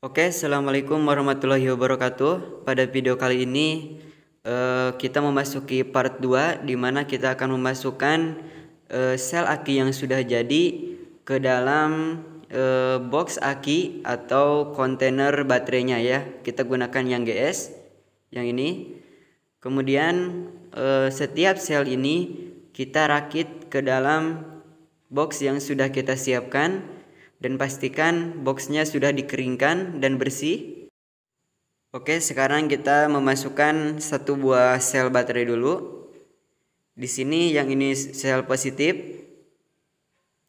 Oke, assalamualaikum warahmatullahi wabarakatuh. Pada video kali ini kita memasuki part 2 di mana kita akan memasukkan sel aki yang sudah jadi ke dalam box aki atau kontainer baterainya ya. Kita gunakan yang GS yang ini. Kemudian setiap sel ini kita rakit ke dalam box yang sudah kita siapkan. Dan pastikan boxnya sudah dikeringkan dan bersih. Oke, sekarang kita memasukkan satu buah sel baterai dulu. Di sini yang ini sel positif,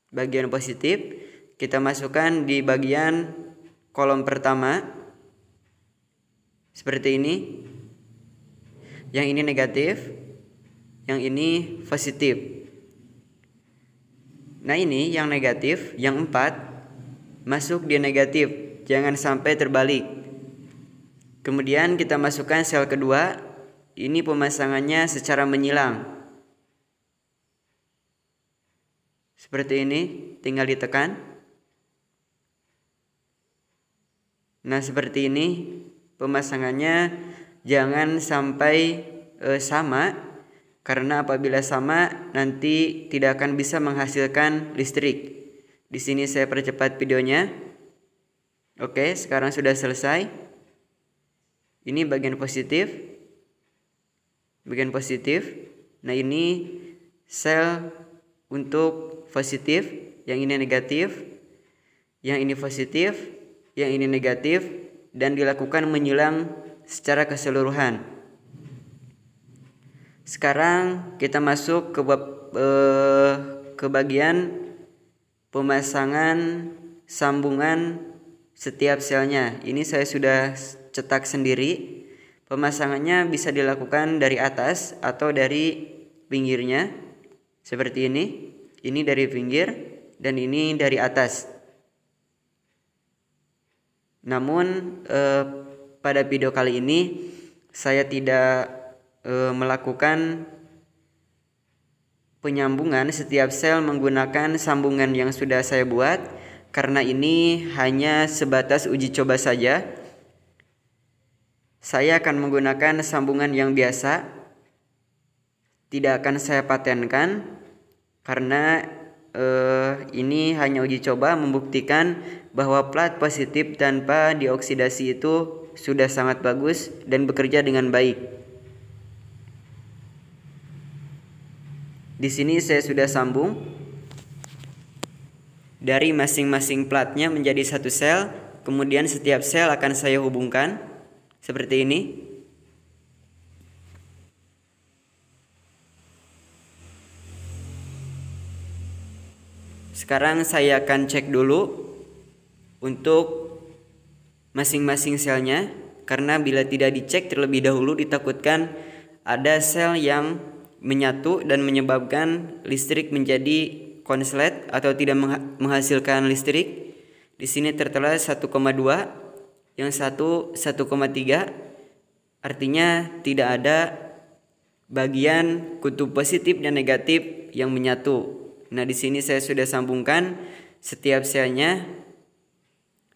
bagian positif. Kita masukkan di bagian kolom pertama, seperti ini. Yang ini negatif, yang ini positif. Nah ini yang negatif, yang 4. Masuk di negatif, jangan sampai terbalik. Kemudian kita masukkan sel kedua. Ini pemasangannya secara menyilang. Seperti ini, tinggal ditekan. Nah seperti ini pemasangannya, jangan sampai sama. Karena apabila sama nanti tidak akan bisa menghasilkan listrik. Di sini saya percepat videonya. Oke, sekarang sudah selesai. Ini bagian positif. Bagian positif. Nah, ini sel untuk positif, yang ini negatif. Yang ini positif, yang ini negatif, dan dilakukan menyilang secara keseluruhan. Sekarang kita masuk ke bagian pemasangan sambungan setiap selnya. Ini saya sudah cetak sendiri. Pemasangannya bisa dilakukan dari atas atau dari pinggirnya. Seperti ini. Ini dari pinggir dan ini dari atas. Namun pada video kali ini saya tidak melakukan penyambungan setiap sel menggunakan sambungan yang sudah saya buat, karena ini hanya sebatas uji coba saja. Saya akan menggunakan sambungan yang biasa, tidak akan saya patenkan, karena ini hanya uji coba membuktikan bahwa plat positif tanpa dioksidasi itu sudah sangat bagus dan bekerja dengan baik. Di sini saya sudah sambung dari masing-masing platnya menjadi satu sel. Kemudian setiap sel akan saya hubungkan seperti ini. Sekarang saya akan cek dulu untuk masing-masing selnya, karena bila tidak dicek terlebih dahulu ditakutkan ada sel yang menyatu dan menyebabkan listrik menjadi konslet atau tidak menghasilkan listrik. Di sini tertera 1,2, yang satu 1,3. Artinya tidak ada bagian kutub positif dan negatif yang menyatu. Nah, di sini saya sudah sambungkan setiap selnya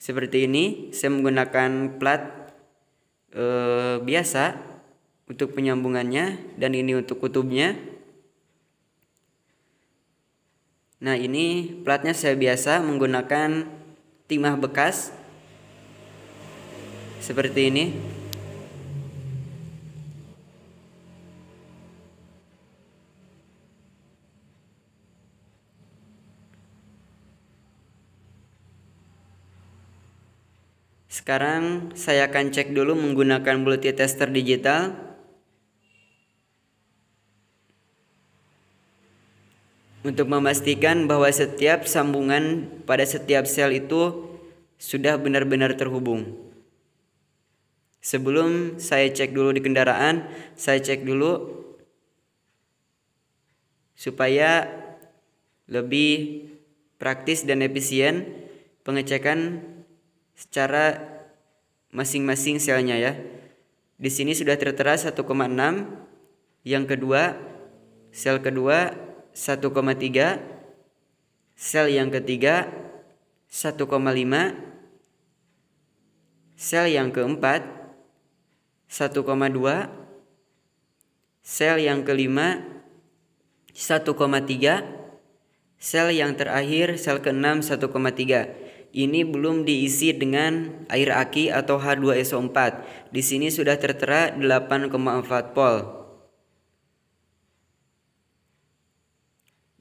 seperti ini. Saya menggunakan plat biasa untuk penyambungannya, dan ini untuk kutubnya. Nah, ini platnya saya biasa menggunakan timah bekas seperti ini. Sekarang saya akan cek dulu menggunakan multitester digital untuk memastikan bahwa setiap sambungan pada setiap sel itu sudah benar-benar terhubung. Sebelum saya cek dulu di kendaraan, saya cek dulu supaya lebih praktis dan efisien pengecekan secara masing-masing selnya ya. Di sini sudah tertera 1,6, yang kedua, sel kedua 1,3, sel yang ketiga 1,5, sel yang keempat 1,2, sel yang kelima 1,3, sel yang terakhir sel keenam 1,3. Ini belum diisi dengan air aki atau H2SO4. Di sini sudah tertera 8,4 pol.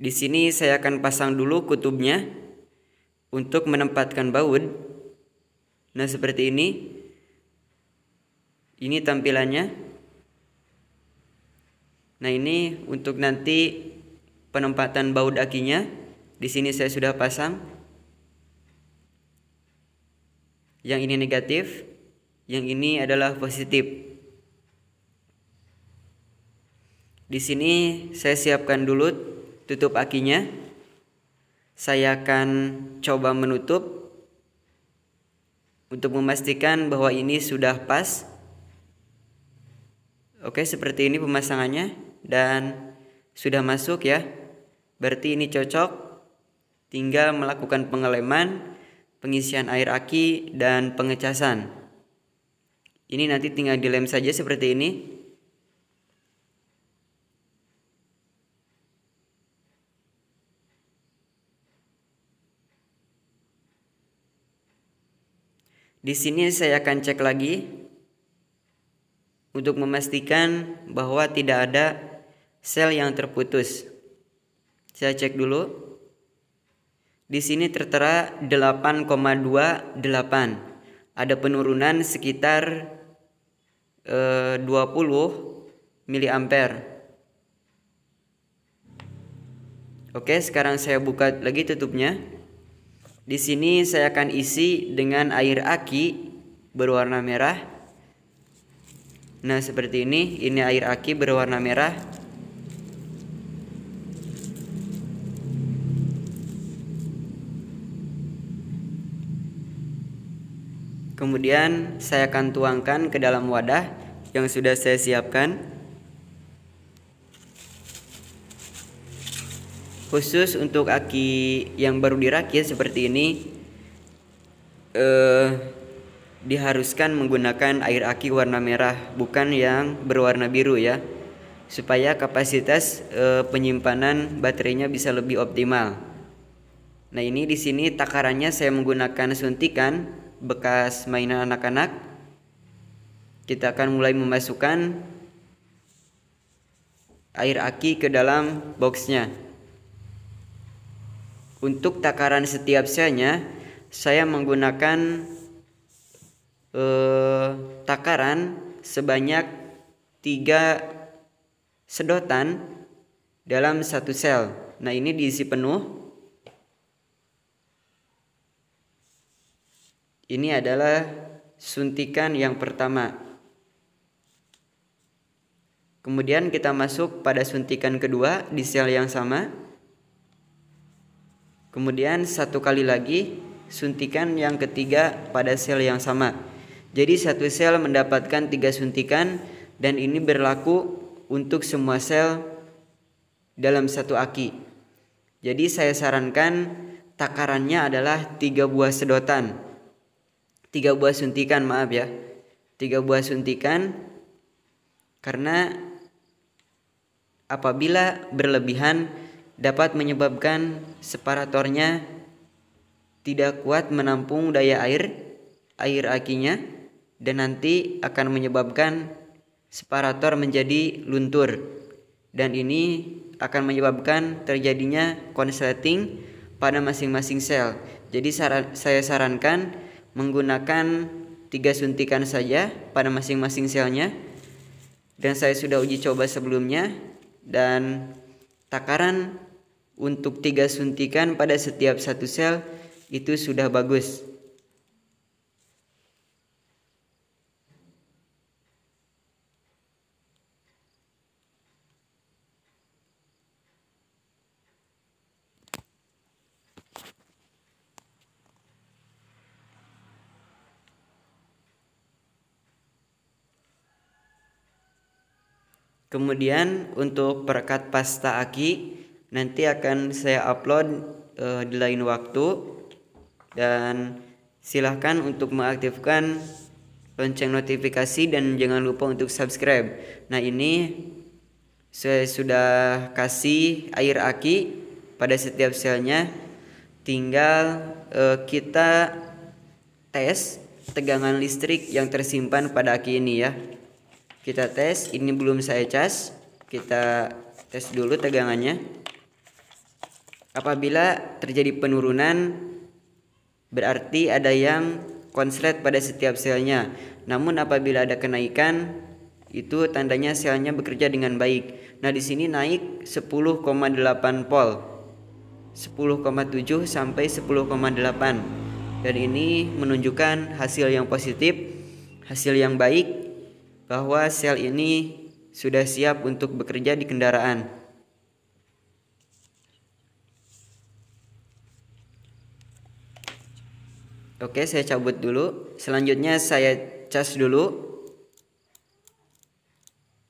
Di sini saya akan pasang dulu kutubnya untuk menempatkan baut. Nah, seperti ini. Ini tampilannya. Nah, ini untuk nanti penempatan baut akinya. Di sini saya sudah pasang. Yang ini negatif, yang ini adalah positif. Di sini saya siapkan dulu tutup akinya. Saya akan coba menutup untuk memastikan bahwa ini sudah pas. Oke, seperti ini pemasangannya dan sudah masuk ya. Berarti ini cocok. Tinggal melakukan pengeleman, pengisian air aki dan pengecasan. Ini nanti tinggal dilem saja seperti ini. Di sini saya akan cek lagi untuk memastikan bahwa tidak ada sel yang terputus. Saya cek dulu. Di sini tertera 8,28. Ada penurunan sekitar 20 mA. Oke, sekarang saya buka lagi tutupnya. Di sini saya akan isi dengan air aki berwarna merah. Nah, seperti ini. Ini air aki berwarna merah. Kemudian saya akan tuangkan ke dalam wadah yang sudah saya siapkan. Khusus untuk aki yang baru dirakit seperti ini diharuskan menggunakan air aki warna merah, bukan yang berwarna biru ya, supaya kapasitas penyimpanan baterainya bisa lebih optimal. Nah, ini di sini takarannya saya menggunakan suntikan bekas mainan anak-anak. Kita akan mulai memasukkan air aki ke dalam boxnya. Untuk takaran setiap selnya, saya menggunakan takaran sebanyak 3 sedotan dalam satu sel. Nah, ini diisi penuh. Ini adalah suntikan yang pertama. Kemudian kita masuk pada suntikan kedua di sel yang sama. Kemudian satu kali lagi suntikan yang ketiga pada sel yang sama. Jadi satu sel mendapatkan 3 suntikan dan ini berlaku untuk semua sel dalam satu aki. Jadi saya sarankan takarannya adalah 3 buah sedotan. 3 buah suntikan, maaf ya. 3 buah suntikan, karena apabila berlebihan dapat menyebabkan separatornya tidak kuat menampung daya air akinya dan nanti akan menyebabkan separator menjadi luntur, dan ini akan menyebabkan terjadinya konsleting pada masing-masing sel. Jadi saya sarankan menggunakan 3 suntikan saja pada masing-masing selnya, dan saya sudah uji coba sebelumnya dan takaran untuk 3 suntikan pada setiap satu sel itu sudah bagus. Kemudian untuk perekat pasta aki nanti akan saya upload di lain waktu, dan silahkan untuk mengaktifkan lonceng notifikasi, dan jangan lupa untuk subscribe. Nah, ini saya sudah kasih air aki pada setiap selnya. Tinggal kita tes tegangan listrik yang tersimpan pada aki ini ya. Kita tes, ini belum saya cas. Kita tes dulu tegangannya. Apabila terjadi penurunan, berarti ada yang konslet pada setiap selnya. Namun apabila ada kenaikan, itu tandanya selnya bekerja dengan baik. Nah, di sini naik 10,8 volt. 10,7 sampai 10,8. Dan ini menunjukkan hasil yang positif, hasil yang baik, bahwa sel ini sudah siap untuk bekerja di kendaraan. Oke, saya cabut dulu. Selanjutnya saya cas dulu.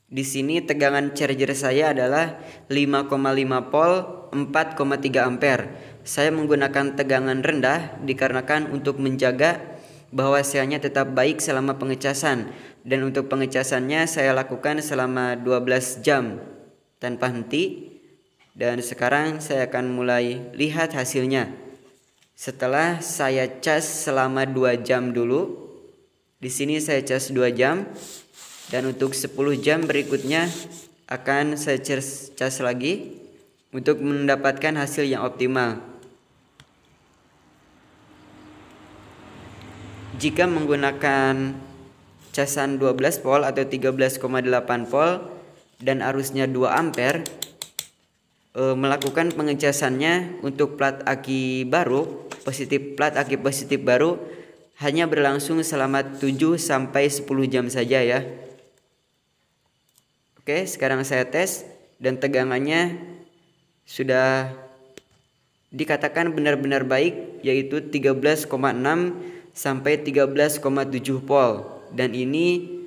Di sini tegangan charger saya adalah 5,5 volt, 4,3 ampere. Saya menggunakan tegangan rendah dikarenakan untuk menjaga bahwa selnya tetap baik selama pengecasan. Dan untuk pengecasannya saya lakukan selama 12 jam tanpa henti. Dan sekarang saya akan mulai lihat hasilnya. Setelah saya cas selama 2 jam dulu. Di sini saya cas 2 jam. Dan untuk 10 jam berikutnya akan saya cas lagi untuk mendapatkan hasil yang optimal. Jika menggunakan casan 12 volt atau 13,8 volt dan arusnya 2 ampere, melakukan pengecasannya untuk plat aki baru, plat aki positif baru hanya berlangsung selama 7 sampai 10 jam saja ya. Oke, sekarang saya tes dan tegangannya sudah dikatakan benar-benar baik, yaitu 13,6 sampai 13,7 volt. Dan ini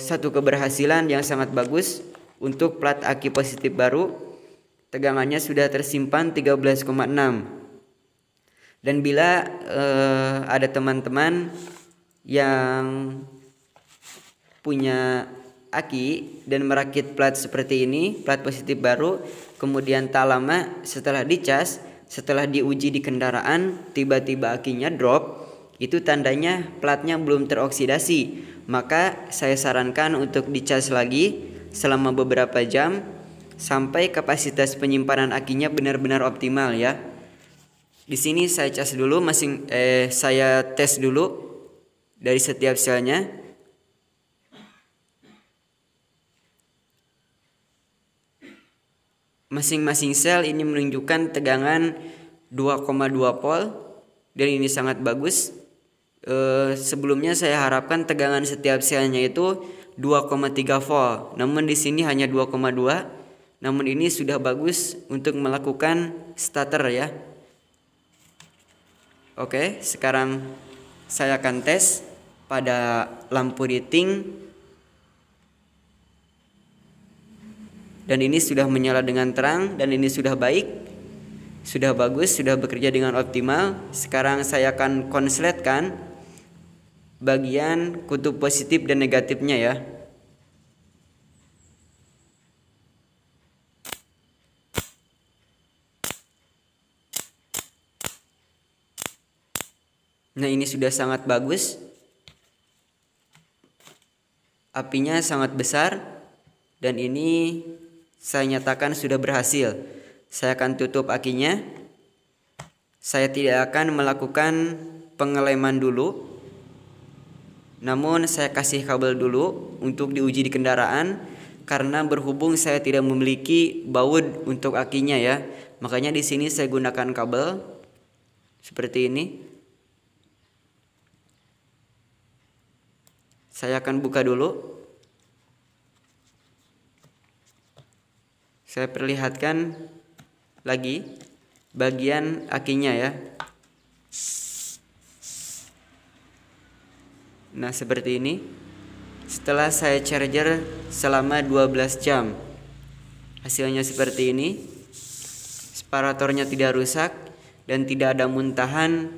satu keberhasilan yang sangat bagus untuk plat aki positif baru. Tegangannya sudah tersimpan 13,6. Dan bila ada teman-teman yang punya aki dan merakit plat seperti ini, plat positif baru, kemudian tak lama setelah dicas, setelah diuji di kendaraan, tiba-tiba akinya drop, itu tandanya platnya belum teroksidasi. Maka saya sarankan untuk dicas lagi selama beberapa jam sampai kapasitas penyimpanan akinya benar-benar optimal ya. Di sini saya cas dulu, saya tes dulu dari setiap selnya. Masing-masing sel ini menunjukkan tegangan 2,2 volt dan ini sangat bagus. Sebelumnya saya harapkan tegangan setiap selnya itu 2,3 volt. Namun di sini hanya 2,2. Namun ini sudah bagus untuk melakukan starter ya. Oke, sekarang saya akan tes pada lampu riting. Dan ini sudah menyala dengan terang dan ini sudah baik, sudah bagus, sudah bekerja dengan optimal. Sekarang saya akan konsletkan bagian kutub positif dan negatifnya ya. Nah, ini sudah sangat bagus. Apinya sangat besar dan ini saya nyatakan sudah berhasil. Saya akan tutup akinya. Saya tidak akan melakukan pengeleman dulu. Namun saya kasih kabel dulu untuk diuji di kendaraan. Karena berhubung saya tidak memiliki baut untuk akinya ya. Makanya di sini saya gunakan kabel seperti ini. Saya akan buka dulu. Saya perlihatkan lagi bagian akinya ya. Nah, seperti ini. Setelah saya charger selama 12 jam. Hasilnya seperti ini. Separatornya tidak rusak dan tidak ada muntahan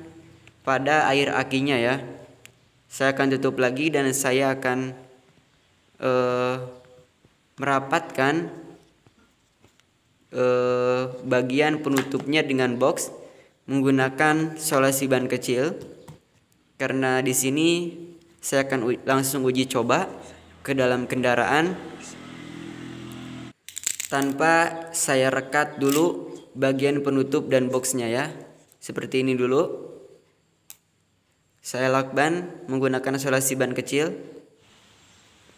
pada air akinya ya. Saya akan tutup lagi dan saya akan merapatkan bagian penutupnya dengan box menggunakan solasi ban kecil, karena di sini saya akan langsung uji coba ke dalam kendaraan tanpa saya rekat dulu bagian penutup dan boxnya ya. Seperti ini dulu. Saya lakban menggunakan solasi ban kecil.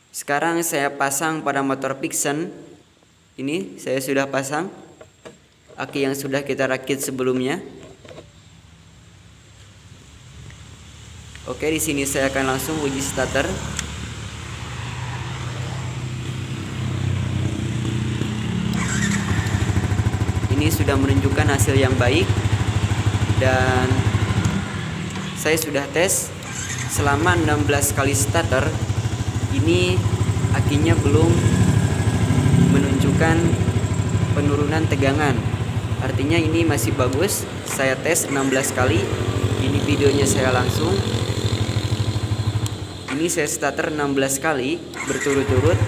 Sekarang saya pasang pada motor Pixen. Ini saya sudah pasang aki yang sudah kita rakit sebelumnya. Oke, di sini saya akan langsung uji starter. Ini sudah menunjukkan hasil yang baik dan saya sudah tes selama 16 kali starter. Ini akinya belum menunjukkan penurunan tegangan. Artinya ini masih bagus. Saya tes 16 kali. Ini videonya saya langsung. Ini saya starter 16 kali berturut-turut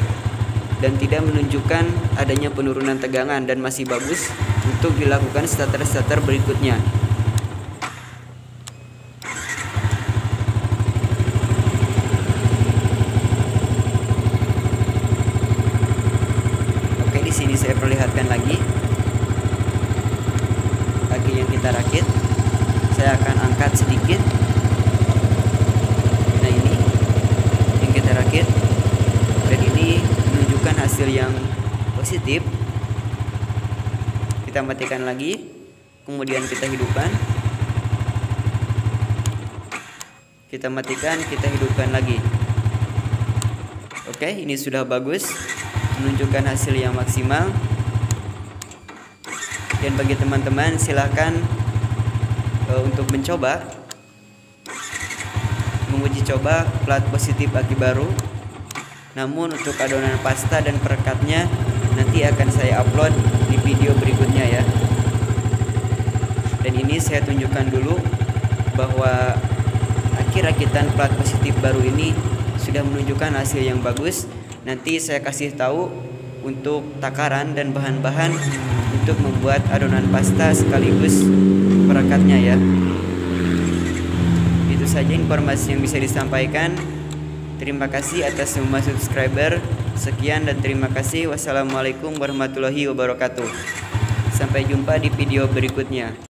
dan tidak menunjukkan adanya penurunan tegangan dan masih bagus untuk dilakukan starter-starter berikutnya. Oke, di sini saya perlihatkan lagi aki yang kita rakit. Saya akan angkat sedikit. Nah, ini yang kita rakit dan ini menunjukkan hasil yang positif. Kita matikan lagi, kemudian kita hidupkan. Kita matikan, kita hidupkan lagi. Oke, ini sudah bagus, menunjukkan hasil yang maksimal. Dan bagi teman-teman silahkan untuk mencoba menguji coba plat positif aki baru. Namun untuk adonan pasta dan perekatnya nanti akan saya upload di video berikutnya ya. Dan ini saya tunjukkan dulu bahwa aki rakitan plat positif baru ini sudah menunjukkan hasil yang bagus. Nanti saya kasih tahu untuk takaran dan bahan-bahan untuk membuat adonan pasta sekaligus perekatnya ya. Itu saja informasi yang bisa disampaikan. Terima kasih atas semua subscriber. Sekian dan terima kasih. Wassalamualaikum warahmatullahi wabarakatuh. Sampai jumpa di video berikutnya.